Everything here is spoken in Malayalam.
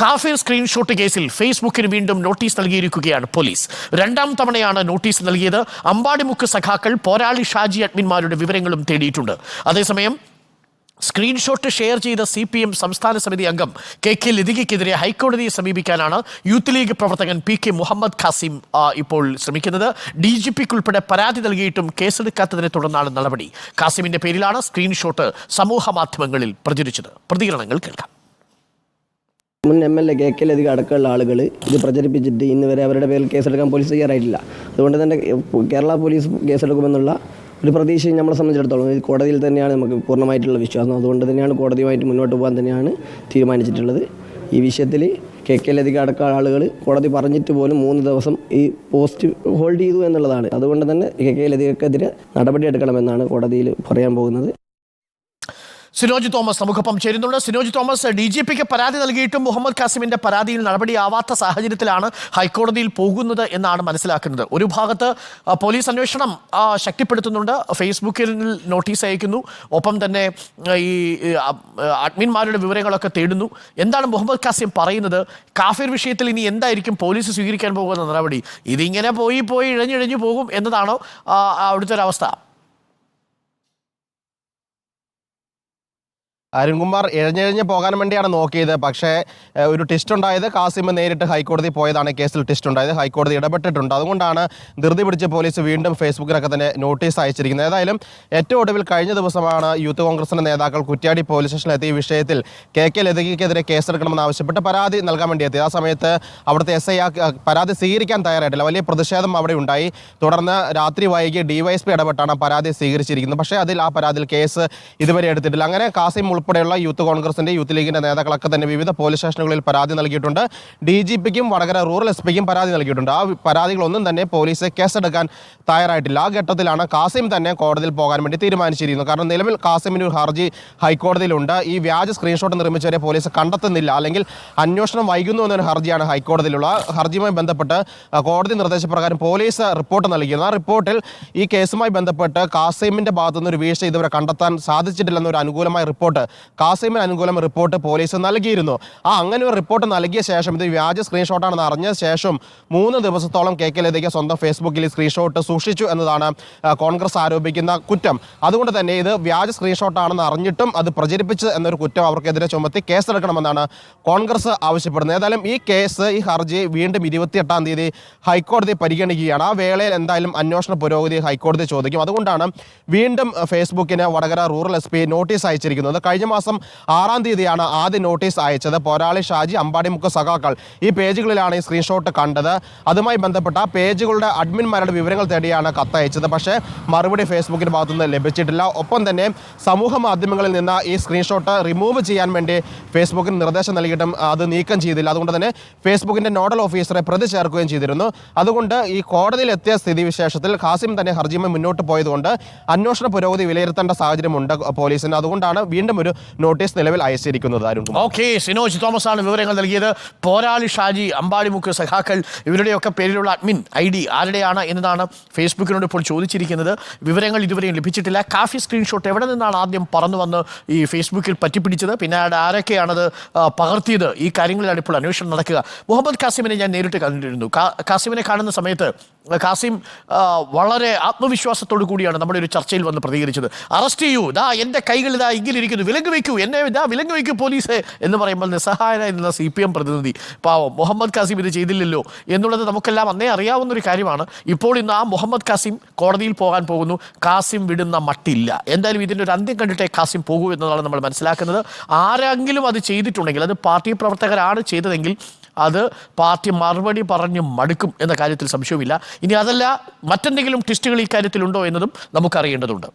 കാഫിർ സ്ക്രീൻഷോട്ട് കേസിൽ ഫേസ്ബുക്കിന് വീണ്ടും നോട്ടീസ് നൽകിയിരിക്കുകയാണ് പോലീസ്. രണ്ടാം തവണയാണ് നോട്ടീസ് നൽകിയത്. അമ്പാടിമുക്ക് സഖാക്കൾ പോരാളി ഷാജി അഡ്മിന്മാരുടെ വിവരങ്ങളും തേടിയിട്ടുണ്ട്. അതേസമയം സ്ക്രീൻഷോട്ട് ഷെയർ ചെയ്ത CPM സംസ്ഥാന സമിതി അംഗം KK ലതികയ്ക്കെതിരെ ഹൈക്കോടതിയെ സമീപിക്കാനാണ് യൂത്ത് ലീഗ് പ്രവർത്തകൻ PK മുഹമ്മദ് ഖാസിം ഇപ്പോൾ ശ്രമിക്കുന്നത്. DGPക്കുൾപ്പെടെ പരാതി നൽകിയിട്ടും കേസെടുക്കാത്തതിനെ തുടർന്നാണ് നടപടി. ഖാസിമിന്റെ പേരിലാണ് സ്ക്രീൻഷോട്ട് സമൂഹ മാധ്യമങ്ങളിൽ പ്രചരിച്ചത്. പ്രതികരണങ്ങൾ കേൾക്കാം. മുൻ MLA KK ലതിക അടക്കമുള്ള ആളുകൾ ഇത് പ്രചരിപ്പിച്ചിട്ട് ഇന്ന് വരെ അവരുടെ പേരിൽ കേസെടുക്കാൻ പോലീസ് തയ്യാറായിട്ടില്ല. അതുകൊണ്ട് തന്നെ കേരള പോലീസ് കേസെടുക്കുമെന്നുള്ള ഒരു പ്രതീക്ഷയും നമ്മളെ സംബന്ധിച്ചിടത്തോളം കോടതിയിൽ തന്നെയാണ് നമുക്ക് പൂർണ്ണമായിട്ടുള്ള വിശ്വാസം. അതുകൊണ്ട് തന്നെയാണ് കോടതിയുമായിട്ട് മുന്നോട്ട് പോകാൻ തന്നെയാണ് തീരുമാനിച്ചിട്ടുള്ളത്. ഈ വിഷയത്തിൽ KK ലതിക അടക്കമുള്ള ആളുകൾ കോടതി പറഞ്ഞിട്ട് പോലും 3 ദിവസം ഈ പോസ്റ്റ് ഹോൾഡ് ചെയ്തു എന്നുള്ളതാണ്. അതുകൊണ്ട് തന്നെ KK ലതികക്കെതിരെ നടപടിയെടുക്കണമെന്നാണ് കോടതിയിൽ പറയാൻ പോകുന്നത്. സിനോജ് തോമസ് നമുക്കൊപ്പം ചേരുന്നുണ്ട്. സിനോജ് തോമസ്, DGPക്ക് പരാതി നൽകിയിട്ടും മുഹമ്മദ് ഖാസിമിന്റെ പരാതിയിൽ നടപടിയാവാത്ത സാഹചര്യത്തിലാണ് ഹൈക്കോടതിയിൽ പോകുന്നത് എന്നാണ് മനസ്സിലാക്കുന്നത്. ഒരു ഭാഗത്ത് പോലീസ് അന്വേഷണം ശക്തിപ്പെടുത്തുന്നുണ്ട്, ഫേസ്ബുക്കിൽ നോട്ടീസ് അയക്കുന്നു, ഒപ്പം തന്നെ ഈ അഡ്മിന്മാരുടെ വിവരങ്ങളൊക്കെ തേടുന്നു. എന്താണ് മുഹമ്മദ് ഖാസിം പറയുന്നത്? കാഫിർ വിഷയത്തിൽ ഇനി എന്തായിരിക്കും പോലീസ് സ്വീകരിക്കാൻ പോകുന്ന നടപടി? ഇതിങ്ങനെ പോയി ഇഴഞ്ഞിഴഞ്ഞു പോകും എന്നതാണോ അവിടുത്തെ ഒരവസ്ഥ? അരുൺകുമാർ ഇഴഞ്ഞിഴഞ്ഞ് പോകാൻ വേണ്ടിയാണ് നോക്കിയത്. പക്ഷേ ഒരു ടെസ്റ്റ് ഉണ്ടായത് കാസിം നേരിട്ട് ഹൈക്കോടതി പോയതാണ് കേസിൽ ടെസ്റ്റ് ഉണ്ടായത്. ഹൈക്കോടതി ഇടപെട്ടിട്ടുണ്ട്. അതുകൊണ്ടാണ് ധൃതി പിടിച്ച് പോലീസ് വീണ്ടും ഫേസ്ബുക്കിലൊക്കെ തന്നെ നോട്ടീസ് അയച്ചിരിക്കുന്നത്. ഏതായാലും ഏറ്റവും ഒടുവിൽ കഴിഞ്ഞ ദിവസമാണ് യൂത്ത് കോൺഗ്രസിന്റെ നേതാക്കൾ കുറ്റ്യാടി പോലീസ് സ്റ്റേഷനിൽ എത്തിയ വിഷയത്തിൽ KK ലതികയ്ക്കെതിരെ കേസെടുക്കണമെന്ന് ആവശ്യപ്പെട്ട് പരാതി നൽകാൻ വേണ്ടി എത്തി. ആ സമയത്ത് അവിടുത്തെ SI പരാതി സ്വീകരിക്കാൻ തയ്യാറായിട്ടില്ല. വലിയ പ്രതിഷേധം അവിടെ ഉണ്ടായി. തുടർന്ന് രാത്രി വൈകി DYSP ഇടപെട്ടാണ് പരാതി സ്വീകരിച്ചിരിക്കുന്നത്. പക്ഷേ ആ പരാതിയിൽ കേസ് ഇതുവരെ എടുത്തിട്ടില്ല. അങ്ങനെ കാസിം ഉൾപ്പെടെയുള്ള യൂത്ത് കോൺഗ്രസിന്റെ യൂത്ത് ലീഗിന്റെ നേതാക്കളൊക്കെ തന്നെ വിവിധ പോലീസ് സ്റ്റേഷനുകളിൽ പരാതി നൽകിയിട്ടുണ്ട്. DGPക്കും വടകര റൂറൽ SPക്കും പരാതി നൽകിയിട്ടുണ്ട്. ആ പരാതികളൊന്നും തന്നെ പോലീസ് കേസെടുക്കാൻ തയ്യാറായിട്ടില്ല. ആ ഘട്ടത്തിലാണ് കാസിം തന്നെ കോടതിയിൽ പോകാൻ വേണ്ടി തീരുമാനിച്ചിരിക്കുന്നത്. കാരണം നിലവിൽ കാസിമിന് ഒരു ഹർജി ഹൈക്കോടതിയിലുണ്ട്. ഈ വ്യാജ സ്ക്രീൻഷോട്ട് നിർമ്മിച്ചവരെ പോലീസ് കണ്ടെത്തുന്നില്ല, അല്ലെങ്കിൽ അന്വേഷണം വൈകുന്നു എന്നൊരു ഹർജിയാണ് ഹൈക്കോടതിയിലുള്ള. ഹർജിയുമായി ബന്ധപ്പെട്ട് കോടതി നിർദ്ദേശപ്രകാരം പോലീസ് റിപ്പോർട്ട് നൽകിയിരുന്നു. ആ റിപ്പോർട്ടിൽ ഈ കേസുമായി ബന്ധപ്പെട്ട് കാസിമിന്റെ ഭാഗത്തുനിന്ന് ഒരു വീഴ്ച ഇതുവരെ കണ്ടെത്താൻ സാധിച്ചിട്ടില്ലെന്നൊരു അനുകൂലമായ റിപ്പോർട്ട്, കാസിമിന് അനുകൂലം റിപ്പോർട്ട് പോലീസ് നൽകിയിരുന്നു. അങ്ങനെ ഒരു റിപ്പോർട്ട് നൽകിയ ശേഷം ഇത് വ്യാജ സ്ക്രീൻഷോട്ടാണെന്ന് അറിഞ്ഞ ശേഷം 3 ദിവസത്തോളം KK ലതിക സ്വന്തം ഫേസ്ബുക്കിൽ സ്ക്രീൻഷോട്ട് സൂക്ഷിച്ചു എന്നതാണ് കോൺഗ്രസ് ആരോപിക്കുന്ന കുറ്റം. അതുകൊണ്ട് തന്നെ ഇത് വ്യാജ സ്ക്രീൻഷോട്ടാണെന്ന് അറിഞ്ഞിട്ടും അത് പ്രചരിപ്പിച്ചു എന്നൊരു കുറ്റം അവർക്കെതിരെ ചുമത്തി കേസെടുക്കണമെന്നാണ് കോൺഗ്രസ് ആവശ്യപ്പെടുന്നത്. ഏതായാലും ഈ ഹർജി വീണ്ടും 28-ാം തീയതി ഹൈക്കോടതി പരിഗണിക്കുകയാണ്. ആ വേളയിൽ എന്തായാലും അന്വേഷണ പുരോഗതി ഹൈക്കോടതി ചോദിക്കും. അതുകൊണ്ടാണ് വീണ്ടും ഫേസ്ബുക്കിന് വടകര റൂറൽ SP നോട്ടീസ് അയച്ചിരിക്കുന്നത്. കഴിഞ്ഞ മാസം 6-ാം തീയതിയാണ് ആദ്യ നോട്ടീസ് അയച്ചത്. പോരാളി ഷാജി, അമ്പാടിമുക്ക് സഖാക്കൾ ഈ പേജുകളിലാണ് ഈ സ്ക്രീൻഷോട്ട് കണ്ടത്. അതുമായി ബന്ധപ്പെട്ട പേജുകളുടെ അഡ്മിന്മാരുടെ വിവരങ്ങൾ തേടിയാണ് കത്തയച്ചത്. പക്ഷേ മറുപടി ഫേസ്ബുക്കിൻ്റെ ഭാഗത്തുനിന്ന് ലഭിച്ചിട്ടില്ല. ഒപ്പം തന്നെ സമൂഹ മാധ്യമങ്ങളിൽ നിന്ന് ഈ സ്ക്രീൻഷോട്ട് റിമൂവ് ചെയ്യാൻ വേണ്ടി ഫേസ്ബുക്കിന് നിർദ്ദേശം നൽകിയിട്ടും അത് നീക്കം ചെയ്തില്ല. അതുകൊണ്ട് തന്നെ ഫേസ്ബുക്കിൻ്റെ നോഡൽ ഓഫീസറെ പ്രതി ചേർക്കുകയും ചെയ്തിരുന്നു. അതുകൊണ്ട് ഈ കോടതിയിലെത്തിയ സ്ഥിതിവിശേഷത്തിൽ ഖാസിം തന്നെ ഹർജിയുമായി മുന്നോട്ട് പോയതുകൊണ്ട് അന്വേഷണ പുരോഗതി വിലയിരുത്തേണ്ട സാഹചര്യമുണ്ട് പോലീസിന്. അതുകൊണ്ടാണ് വീണ്ടും ഒരു നോട്ടീസ് നിലവിൽ അയച്ചിരിക്കുന്നത്. ഓക്കെ, സിനോജ് തോമസ് ആണ് വിവരങ്ങൾ നൽകിയത്. പോരാളി ഷാജി, അമ്പാടിമുക്ക് സഖാക്കൾ ഇവരുടെയൊക്കെ പേരിലുള്ള അഡ്മിൻ ID ആരുടെയാണ് എന്നതാണ് ഫേസ്ബുക്കിനോട് ഇപ്പോൾ ചോദിച്ചിരിക്കുന്നത്. വിവരങ്ങൾ ഇതുവരെയും ലഭിച്ചിട്ടില്ല. കാഫി സ്ക്രീൻഷോട്ട് എവിടെ നിന്നാണ് ആദ്യം പറന്നു വന്ന് ഈ ഫേസ്ബുക്കിൽ പറ്റിപ്പിടിച്ചത്, പിന്നെ ആരൊക്കെയാണത് പകർത്തിയത്, ഈ കാര്യങ്ങളിലാണ് ഇപ്പോൾ അന്വേഷണം നടക്കുക. മുഹമ്മദ് ഖാസിമിനെ ഞാൻ നേരിട്ട് കണ്ടിരുന്നു. ഖാസിമിനെ കാണുന്ന സമയത്ത് ഖാസിം വളരെ ആത്മവിശ്വാസത്തോടു കൂടിയാണ് നമ്മുടെ ഒരു ചർച്ചയിൽ വന്ന് പ്രതികരിച്ചത്. അറസ്റ്റ് ചെയ്യൂ, എൻ്റെ കൈകൾ ഇങ്ങിലിരിക്കുന്നു, വിലങ്ങ് വയ്ക്കൂ, എന്നെ വിലങ്ങ് വയ്ക്കൂ പോലീസ് എന്ന് പറയുമ്പോൾ നിസ്സഹായനായി നിന്ന CPM പ്രതിനിധി പാവം മുഹമ്മദ് ഖാസിം ഇത് ചെയ്തില്ലല്ലോ എന്നുള്ളത് നമുക്കെല്ലാം അന്നേ അറിയാവുന്നൊരു കാര്യമാണ്. ഇപ്പോൾ ഇന്ന് ആ മുഹമ്മദ് ഖാസിം കോടതിയിൽ പോകാൻ പോകുന്നു. ഖാസിം വിടുന്ന മട്ടില്ല. എന്തായാലും ഇതിൻ്റെ ഒരു അന്ത്യം കണ്ടിട്ടേ ഖാസിം പോകൂ എന്നതാണ് നമ്മൾ മനസ്സിലാക്കുന്നത്. ആരെങ്കിലും അത് ചെയ്തിട്ടുണ്ടെങ്കിൽ, അത് പാർട്ടി പ്രവർത്തകരാണ് ചെയ്തതെങ്കിൽ അത് പാർട്ടി മറുപടി പറഞ്ഞ് മടുക്കും എന്ന കാര്യത്തിൽ സംശയവുമില്ല. ഇനി അതല്ല മറ്റെന്തെങ്കിലും ടെസ്റ്റുകൾ ഈ കാര്യത്തിലുണ്ടോ എന്നതും നമുക്കറിയേണ്ടതുണ്ട്.